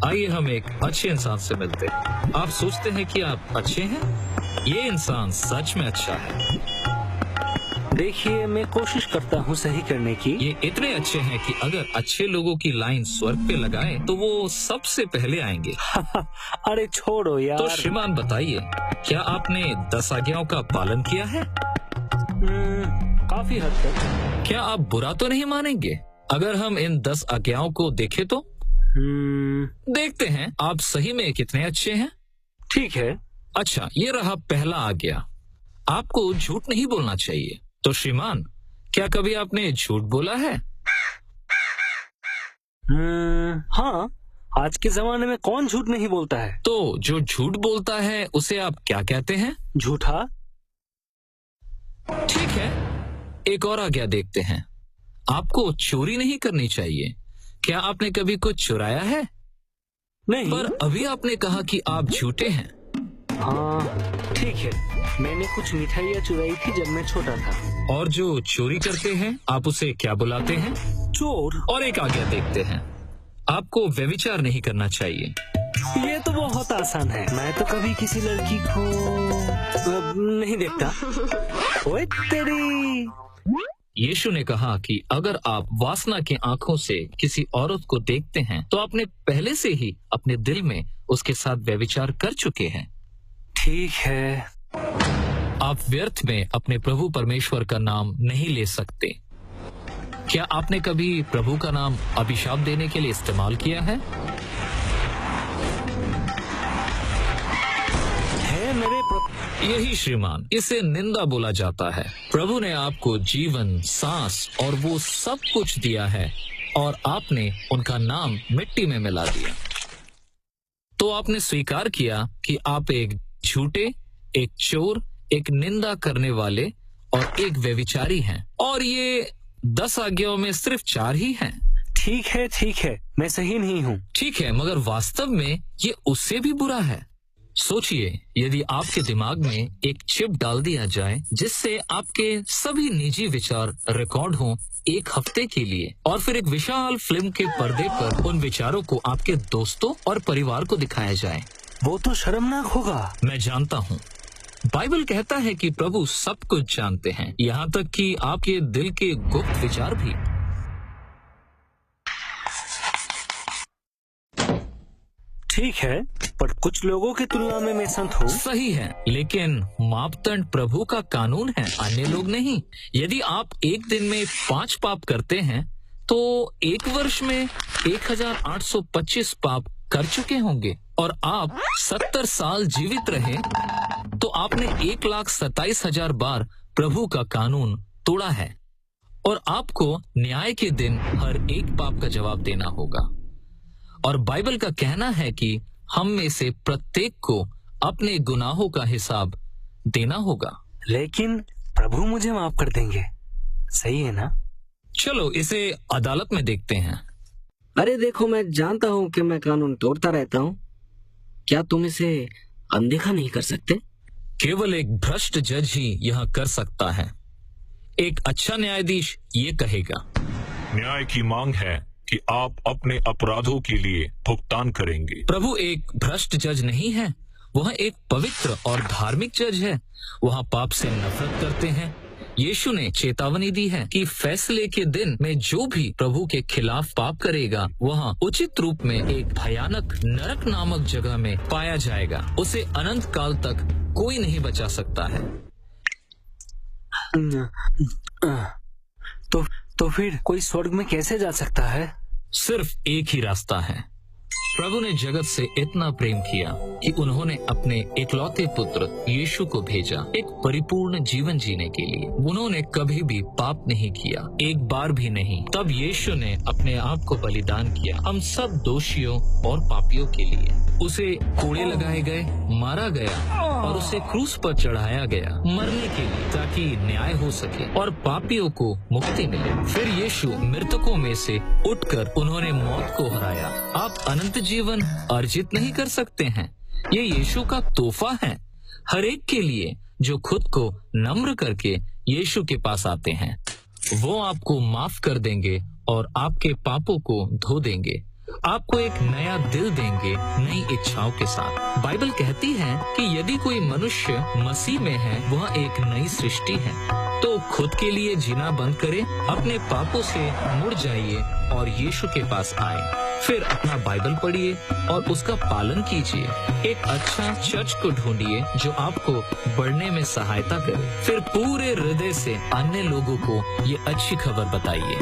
आइए हम एक अच्छे इंसान से मिलते हैं। आप सोचते हैं कि आप अच्छे हैं? ये इंसान सच में अच्छा है। देखिए, मैं कोशिश करता हूँ सही करने की। ये इतने अच्छे हैं कि अगर अच्छे लोगों की लाइन स्वर्ग पे लगाएं तो वो सबसे पहले आएंगे। अरे छोड़ो यार। तो श्रीमान बताइए, क्या आपने 10 आज्ञाओं का पालन किया है? काफी हद तक। क्या आप बुरा तो नहीं मानेंगे अगर हम इन 10 आज्ञाओं को देखें तो? देखते हैं आप सही में कितने अच्छे हैं। ठीक है। अच्छा, ये रहा पहला आज्ञा, आपको झूठ नहीं बोलना चाहिए। तो श्रीमान, क्या कभी आपने झूठ बोला है? हाँ, आज के जमाने में कौन झूठ नहीं बोलता है। तो जो झूठ बोलता है उसे आप क्या कहते हैं? झूठा। ठीक है, एक और आज्ञा देखते हैं, आपको चोरी नहीं करनी चाहिए। क्या आपने कभी कुछ चुराया है? नहीं। पर अभी आपने कहा कि आप झूठे हैं। हाँ ठीक है, मैंने कुछ मिठाइयाँ चुराई थी जब मैं छोटा था। और जो चोरी करते हैं आप उसे क्या बुलाते हैं? चोर। और एक आज्ञा देखते हैं, आपको व्यभिचार नहीं करना चाहिए। ये तो बहुत आसान है, मैं तो कभी किसी लड़की को नहीं देखता। ओए तेरी। यीशु ने कहा कि अगर आप वासना की आंखों से किसी औरत को देखते हैं तो आपने पहले से ही अपने दिल में उसके साथ व्यभिचार कर चुके हैं। ठीक है। आप व्यर्थ में अपने प्रभु परमेश्वर का नाम नहीं ले सकते। क्या आपने कभी प्रभु का नाम अभिशाप देने के लिए इस्तेमाल किया है? यही श्रीमान, इसे निंदा बोला जाता है। प्रभु ने आपको जीवन, सांस और वो सब कुछ दिया है और आपने उनका नाम मिट्टी में मिला दिया। तो आपने स्वीकार किया कि आप एक झूठे, एक चोर, एक निंदा करने वाले और एक व्यभिचारी हैं। और ये 10 आज्ञाओं में सिर्फ 4 ही हैं। ठीक है, मैं सही नहीं हूँ। ठीक है, मगर वास्तव में ये उससे भी बुरा है। सोचिए, यदि आपके दिमाग में एक चिप डाल दिया जाए जिससे आपके सभी निजी विचार रिकॉर्ड हों 1 हफ्ते के लिए, और फिर एक विशाल फिल्म के पर्दे पर उन विचारों को आपके दोस्तों और परिवार को दिखाया जाए, वो तो शर्मनाक होगा। मैं जानता हूँ। बाइबल कहता है कि प्रभु सब कुछ जानते हैं, यहाँ तक कि आपके दिल के गुप्त विचार भी। ठीक है, पर कुछ लोगों की तुलना में मैं संत हूँ। सही है, लेकिन मापदंड प्रभु का कानून है, अन्य लोग नहीं। यदि आप एक दिन में 5 पाप करते हैं तो 1 वर्ष में 1825 पाप कर चुके होंगे, और आप 70 साल जीवित रहे तो आपने 1,27,000 बार प्रभु का कानून तोड़ा है, और आपको न्याय के दिन हर एक पाप का जवाब देना होगा। और बाइबल का कहना है कि हम में से प्रत्येक को अपने गुनाहों का हिसाब देना होगा। लेकिन प्रभु मुझे माफ कर देंगे, सही है ना? चलो इसे अदालत में देखते हैं। अरे देखो, मैं जानता हूँ कि मैं कानून तोड़ता रहता हूँ। क्या तुम इसे अनदेखा नहीं कर सकते? केवल एक भ्रष्ट जज ही यह कर सकता है। एक अच्छा न्यायाधीश ये कहेगा, न्याय की मांग है कि आप अपने अपराधों के लिए भुगतान करेंगे। प्रभु एक भ्रष्ट जज नहीं है, वह एक पवित्र और धार्मिक जज है। वह पाप से नफरत करते हैं। यीशु ने चेतावनी दी है कि फैसले के दिन में जो भी प्रभु के खिलाफ पाप करेगा वह उचित रूप में एक भयानक नरक नामक जगह में पाया जाएगा। उसे अनंत काल तक कोई नहीं बचा सकता है। तो फिर कोई स्वर्ग में कैसे जा सकता है? सिर्फ एक ही रास्ता है। प्रभु ने जगत से इतना प्रेम किया कि उन्होंने अपने इकलौते पुत्र यीशु को भेजा एक परिपूर्ण जीवन जीने के लिए। उन्होंने कभी भी पाप नहीं किया, एक बार भी नहीं। तब यीशु ने अपने आप को बलिदान किया हम सब दोषियों और पापियों के लिए। उसे कोड़े लगाए गए, मारा गया और उसे क्रूस पर चढ़ाया गया मरने के लिए, ताकि न्याय हो सके और पापियों को मुक्ति मिले। फिर यीशु मृतकों में से उठकर उन्होंने मौत को हराया। आप अनंत जीवन अर्जित नहीं कर सकते हैं। ये यीशु का तोहफा है हर एक के लिए जो खुद को नम्र करके यीशु के पास आते हैं। वो आपको माफ कर देंगे और आपके पापों को धो देंगे। आपको एक नया दिल देंगे नई इच्छाओं के साथ। बाइबल कहती है कि यदि कोई मनुष्य मसीह में है वह एक नई सृष्टि है। तो खुद के लिए जीना बंद करें, अपने पापों से मुड़ जाइए और यीशु के पास आए। फिर अपना बाइबल पढ़िए और उसका पालन कीजिए। एक अच्छा चर्च को ढूंढिए जो आपको बढ़ने में सहायता करे। फिर पूरे हृदय से अन्य लोगों को ये अच्छी खबर बताइए।